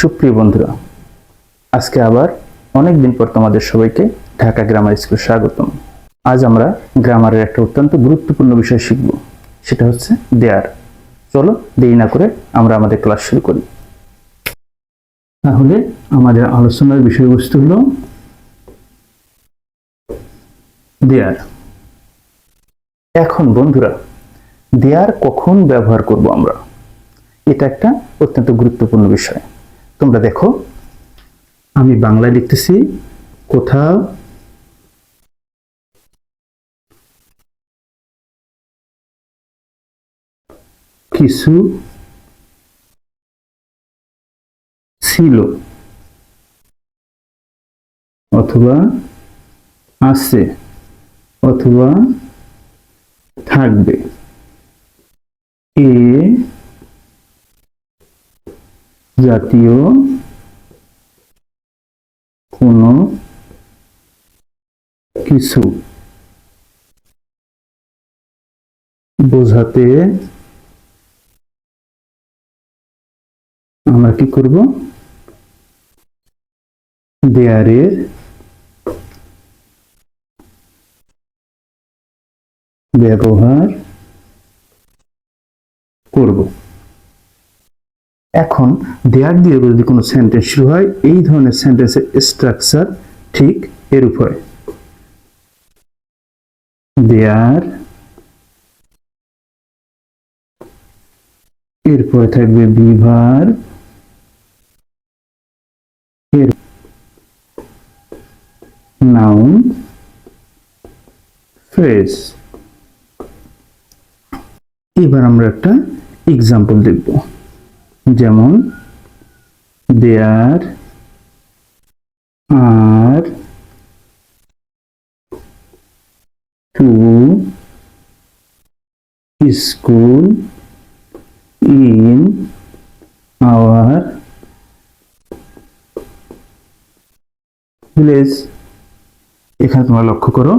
সুপ্রিয় বন্ধুরা, আজকে আবার অনেক দিন পর তোমাদের সবাইকে ঢাকা গ্রামার স্কুলে স্বাগতম। আজ আমরা গ্রামারের একটা অত্যন্ত গুরুত্বপূর্ণ বিষয় শিখব, সেটা হচ্ছে দেয়ার। চলো দেরি না করে আমরা আমাদের ক্লাস শুরু করি। তাহলে আমাদের আলোচনার বিষয়বস্তু হলো দেয়ার। এখন বন্ধুরা, দেয়ার কখন ব্যবহার করব আমরা, এটা একটা অত্যন্ত গুরুত্বপূর্ণ বিষয়। তোমরা দেখো, আমি বাংলায় লিখতেছি, কোথাও কিছু ছিল অথবা আছে অথবা থাকবে, এ জাতীয় কোনো কিছু বোঝাতে আমরা কি করব? দেয়ারের ব্যবহার করব। এখন দেয়ার দিয়ে যদি কোনো সেন্টেন্স শুরু হয়, এই ধরনের সেন্টেন্সের স্ট্রাকচার ঠিক এরূপ হয়। দেয়ার, এরপরে থাকবে বিভার, এর নাউন ফ্রেজ। এবার আমরা একটা এক্সাম্পল দেখব, যেমন there are two school in our village. এখানে তোমরা লক্ষ্য করো,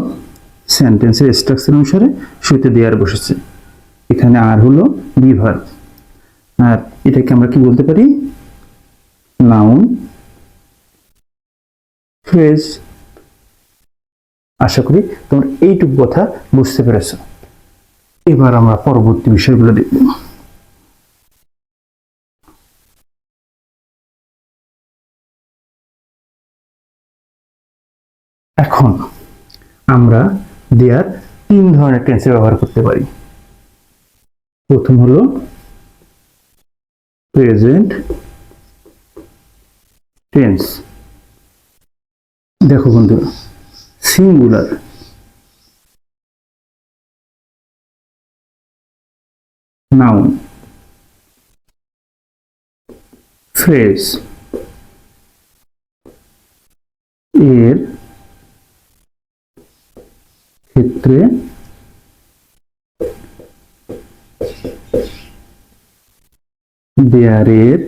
সেন্টেন্সের স্ট্রাকচার অনুসারে শুরুতে দেয়ার বসেছে, এখানে আর হলো বিভার, আর এটাকে আমরা কি বলতে পারি? Noun phrase. আশা করি তোমরা এইটুকু কথা বুঝতে পেরেছ। এবার আমরা পরবর্তী বিষয়গুলো দেখব। এখন আমরা দেয়ার তিন ধরনের টেন্সে ব্যবহার করতে পারি। প্রথম হলো প্রেজেন্ট টেন্স। দেখো বন্ধুরা, সিঙ্গুলার নাউন ফ্রেজ এর ক্ষেত্রে দেয়ারের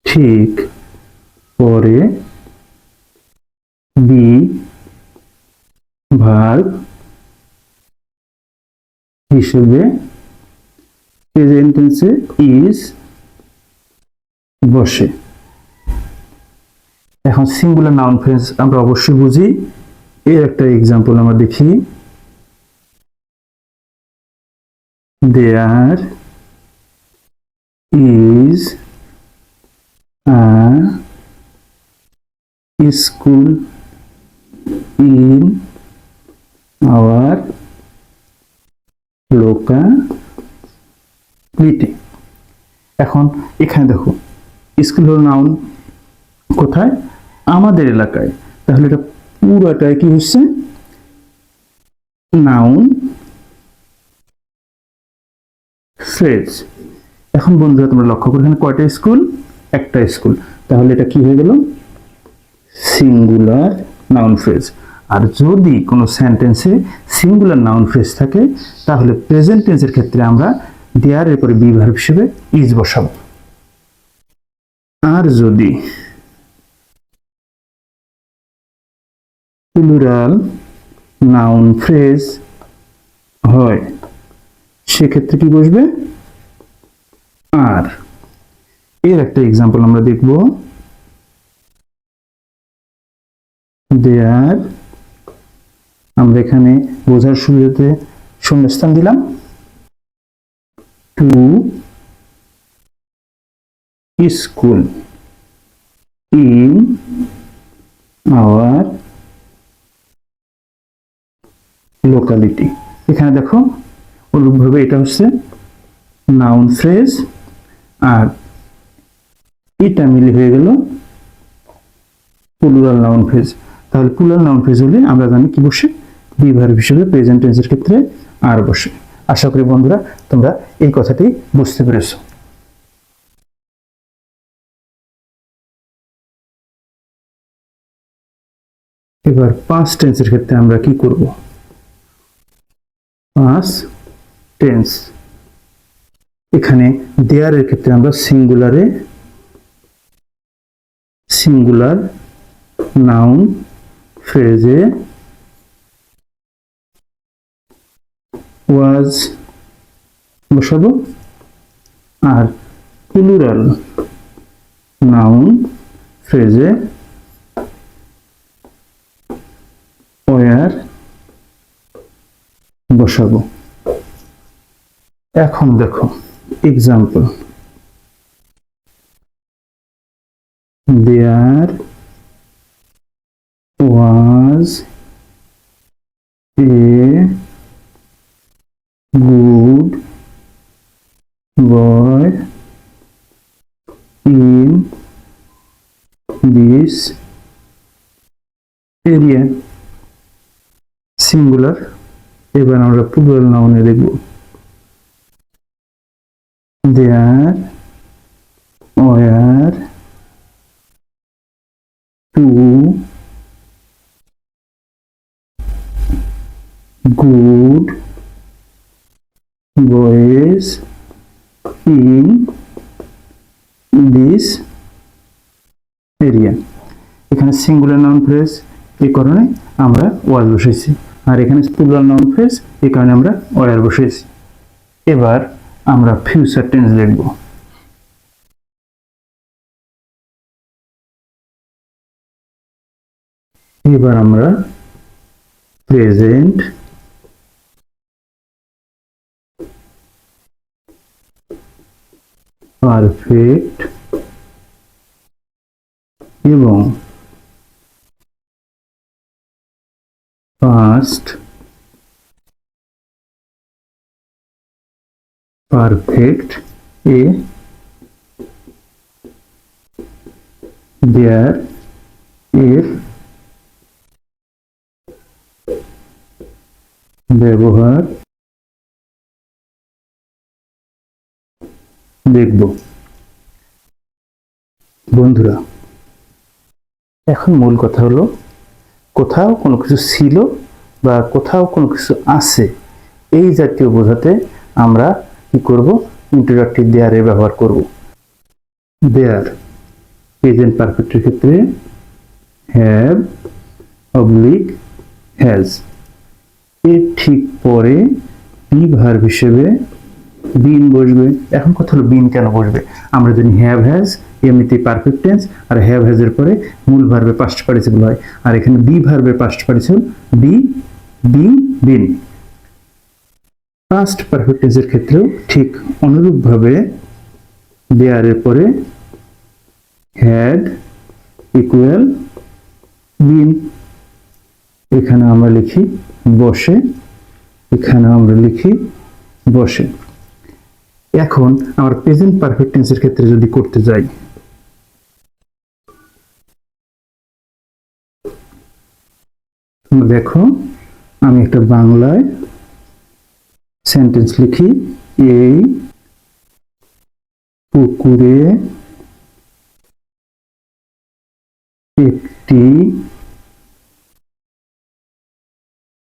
ঠিক পরে বি ভার্ব হিসেবে প্রেজেন্ট টেন্সে ইজ বসে। এখন সিঙ্গুলার নাউন ফ্রেজ আমরা অবশ্যই বুঝি। এর একটা এক্সাম্পল আমরা দেখি। There is a school in our locality. এখন এখানে দেখো, স্কুল হলো নাউন, কোথায়? আমাদের এলাকায়। তাহলে এটা পুরোটাই কি হচ্ছে? Noun phrase. এখন বন্ধুরা তোমরা লক্ষ্য করো, এখানে কয়টা স্কুল? একটা স্কুল। তাহলে এটা কি হয়ে গেল? Singular noun phrase. আর যদি কোনো সেন্টেন্সে সিঙ্গুলার নাউন ফ্রেজ থাকে, তাহলে প্রেজেন্ট টেন্সের ক্ষেত্রে আমরা দেয়ার এর পরে বি ভার্ব হিসেবে ইজ বসাবো। আর যদি প্লুরাল নাউন ফ্রেজ হয়, সেক্ষেত্রে কি বসবে? আর এর একটা এক্সাম্পল আমরা দেখব, দেয়ার, আমরা এখানে বোঝার সুবিধাতে শূন্যস্থান দিলাম, two school in our locality. এখানে দেখো অনুরূপভাবে এটা হচ্ছে নাউন ফ্রেজ, আর এটা মিলে হয়ে গেল প্লুরাল নাউন ফ্রেজ। তাহলে প্লুরাল নাউন ফ্রেজ হলে আমরা জানি কি বসে, বি ভার্ব হিসেবে প্রেজেন্ট টেন্সের ক্ষেত্রে আর বসে। আশা করি বন্ধুরা তোমরা এই কথাটি বুঝতে পেরেছো। এবার পাস্ট টেন্সের ক্ষেত্রে আমরা কি করব? পাস্ট টেন্স, এখানে দেয়ার এর ক্ষেত্রে আমরা সিঙ্গুলার নাউন ফ্রেজে ওয়াজ বসাবো, আর প্লুরাল নাউন ফ্রেজে ওয়ার বসাবো। এখন দেখো example, there was a good boy in this area. Singular, এবার আমরা প্লুরাল নাউনে দেখব, there were two good boys in this area. এখানে সিঙ্গুলার নাউন ফ্রেজ, এই কারণে আমরা ওয়াজ বসাইছি, আর এখানে প্লুরাল নাউন ফ্রেজ, এই কারণে আমরা ওয়ার বসাইছি। এবার আমরা ফিউচার টেন্স দেখব। এবার আমরা প্রেজেন্ট পারফেক্ট এবং পাস্ট পারফেক্ট এ দেয়ার এর ব্যবহার দেখব। বন্ধুরা এখন মূল কথা হলো, কোথাও কোনো কিছু ছিল বা কোথাও কোনো কিছু আছে, এই জাতীয় বোঝাতে আমরা কি করব? ইন্টারোগেটিভ দেয়ারের ব্যবহার করব। দেয়ার প্রেজেন্ট পারফেক্টের ক্ষেত্রে হ্যাভ অবলিক হ্যাজ এর ঠিক পরে বি ভার্ব হিসেবে বিন বসবে। এখন কথা হলো বিন কেন বসবে? আমরা জানি হ্যাভ হ্যাজ এমনিতেই পারফেক্ট টেন্স, আর হ্যাভ হ্যাজ এর পরে মূল ভার্বের পাস্ট পার্টিসিপল হয়, আর এখানে বি ভার্বের পাস্ট পার্টিসিপল বি, বিং, বিন। পাস্ট পারফেক্ট টেন্সের ক্ষেত্রেও ঠিক অনুরূপভাবে দেয়ার এর পরে হ্যাড ইকুয়াল বিন, এখানে আমরা লিখি বসে, এখানে আমরা লিখি বসে। এখন আমার প্রেজেন্ট পারফেক্ট টেন্সের ক্ষেত্রে যদি করতে যাই, দেখো আমি একটা বাংলায় সেন্টেন্স লিখি, এই পুকুরে একটি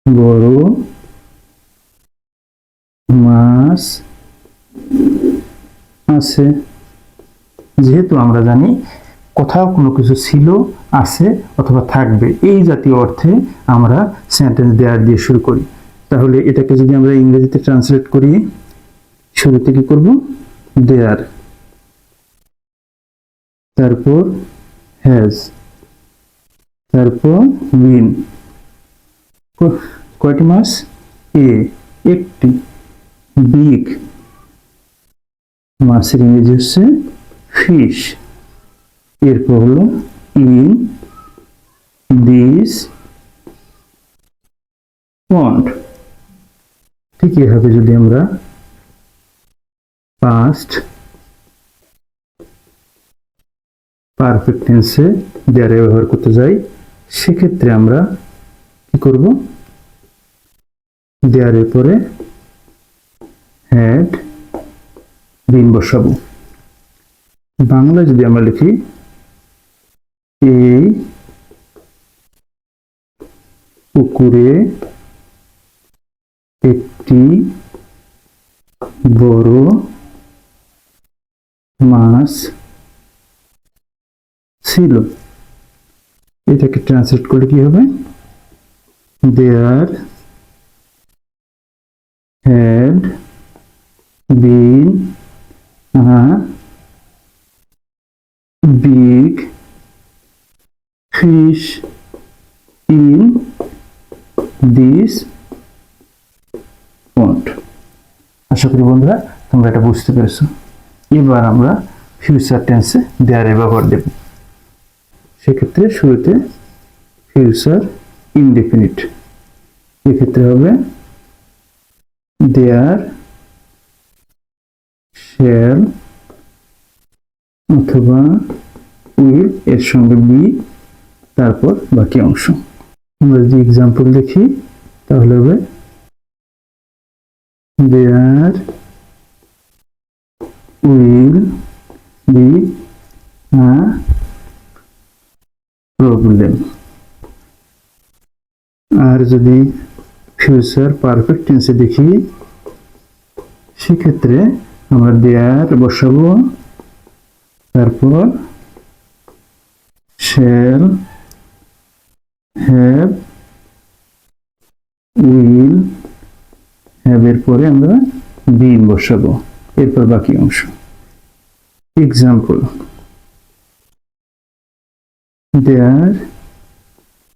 বড় মাছ আছে। যেহেতু আমরা জানি কোথাও কোনো কিছু ছিল, আছে অথবা থাকবে, এই জাতীয় অর্থে আমরা সেন্টেন্স দেয়ার দিয়ে শুরু করি। তাহলে এটাকে যদি আমরা ইংরেজিতে ট্রান্সলেট করি, শুরুতে কি করব? দেয়ার, তারপর হ্যাজ, তারপর বিন। কয়টি মাছ? এ, একটি। বিগ, মাছের ইংরেজি হচ্ছে ফিশ। এরপর হলো ইন দিস পন্ড। ঠিক এভাবে যদি আমরা পাস্ট পারফেক্ট টেন্সে দেয়ারে ব্যবহার করতে যাই, সেক্ষেত্রে আমরা কি করব? দেয়ারের পরে হ্যাড বিন বসাবো। বাংলায় যদি আমরা লিখি এই পুকুরে একটি বড় মাছ ছিল, এটাকে ট্রান্সলেট করলে কি হবে? There had been a big fish in this pond. আশা করি বন্ধুরা তোমরা এটা বুঝতে পেরেছো। এবার আমরা ফিউচার টেন্সে দেয়ারে ব্যবহার দেব। সেক্ষেত্রে শুরুতে ফিউচার ইনডেফিনিট, এক্ষেত্রে হবে দেয়ার শ্যাল অথবা উইল এর সঙ্গে বি, তারপর বাকি অংশ। আমরা যদি এক্সাম্পল দেখি তাহলে হবে there will be a problem. আর যদি ফিউচার পারফেক্ট টেন্সে দেখি, সেক্ষেত্রে আমরা দেয়ার বসাবো, তারপর শ্যাল হ্যাভ উইল হ্যাভ এর পরে আমরা বিন বসাবো, এরপর বাকি অংশ। Example, there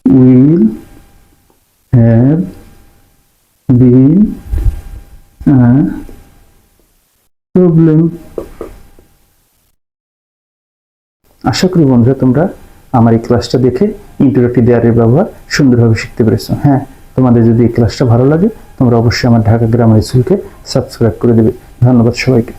will have been a problem. আশা করি বন্ধুরা তোমরা আমার এই ক্লাসটা দেখে ইন্টারোগেটিভ দেয়ারের ব্যবহার সুন্দরভাবে শিখতে পেরেছো। হ্যাঁ, তোমাদের যদি এই ক্লাসটা ভালো লাগে তোমরা অবশ্যই আমার ঢাকা গ্রামার স্কুলকে সাবস্ক্রাইব করে দেবে। ধন্যবাদ সবাইকে।